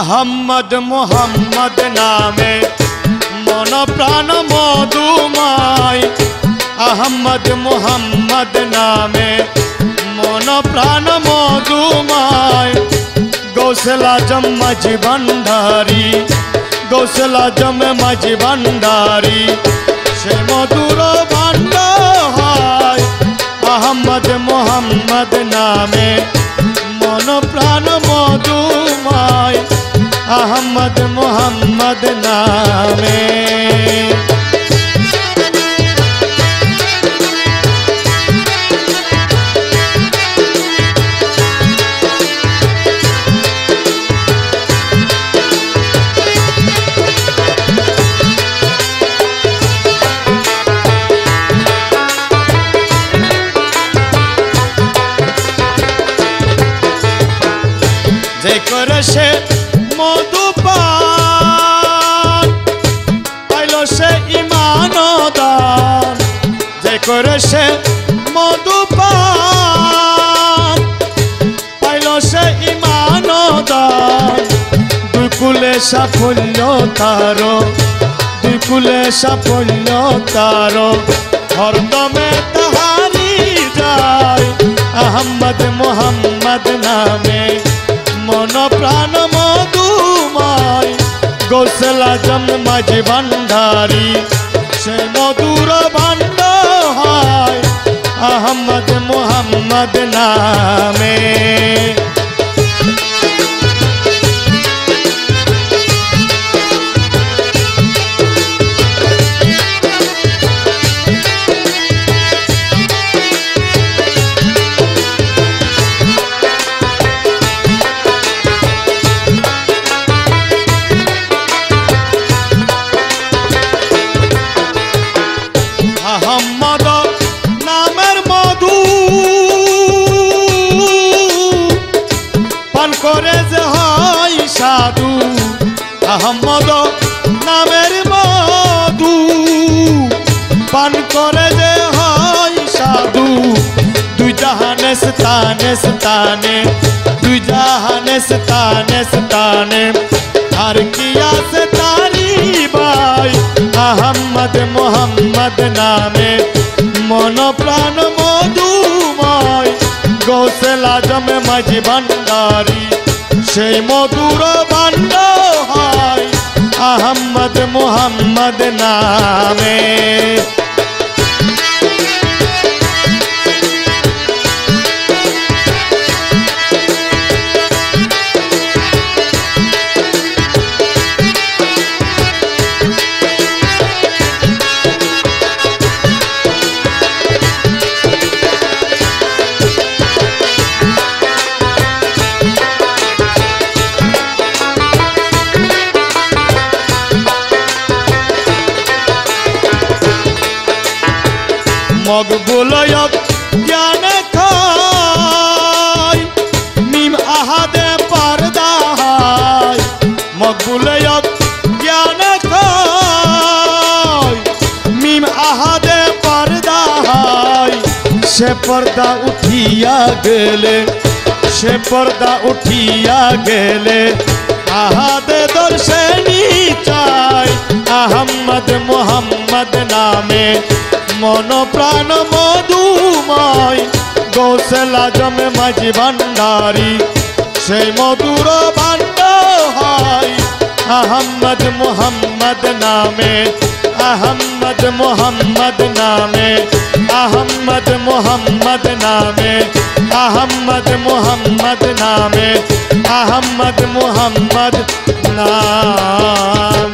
আহম্মদ মুহাম্মদ নামে মন প্রাণ মধুময় আহম্মদ মুহাম্মদ নামে মন প্রাণ মধুময় গৌসল আজম মাঝি ভান্ডারী গৌসল আজম মাঝি ভান্ডারী সে মধুর ভান্ড হয় আহম্মদ মুহাম্মদ নামে মন প্রাণ মধুময় আহম্মদ মুহাম্মদ নামে যে করে সে মধুপান পাইল সে ইমান দান যে করে সে মধুপান পাইল সে ইমান দান দুই কুলে সাফল্য তার দুই কুলে সাফল্য তার হরদমে তাহারি যায় আহম্মদ মুহাম্মদ নামে মন প্রাণ মধুময় গৌসল আজম মাঝি ভান্ডারী সে মধুর ভান্ড হয় আহম্মদ মুহাম্মদ নামে আহম্মদ নামের মধু পান করে যে হয় সাধু আহম্মদ নামের মধু পান করে যে হয় সাধু দুই জাহানে স্থানে স্থানে দুই জাহানে স্থানে স্থানে আর কি আছে তারি ভাই আহম্মদ মুহাম্মদ নামে মন প্রাণ মধুময় গৌসল আজম মাঝি ভান্ডারী সেই মধুর ভান্ড হয় আহম্মদ মুহাম্মদ নামে মকবুলয়ক জ্ঞান খায় মিম আহাদে পর্দা হয় মকবুলয়ক জ্ঞান খায় মিম আহাদে পর্দা হয় সে পর্দা উঠিয়া গেলে সে পর্দা উঠিয়া গেলে আহাদে দর্শনী চাই আহম্মদ মুহাম্মদ নামে মন প্রাণ মধুময় গৌসল আজম মাঝি ভান্ডারী সেই মধুর ভান্ড হয় আহম্মদ মুহাম্মদ নামে আহম্মদ মুহাম্মদ নামে আহম্মদ মুহাম্মদ নামে আহম্মদ মুহাম্মদ নামে আহম্মদ মুহাম্মদ নাম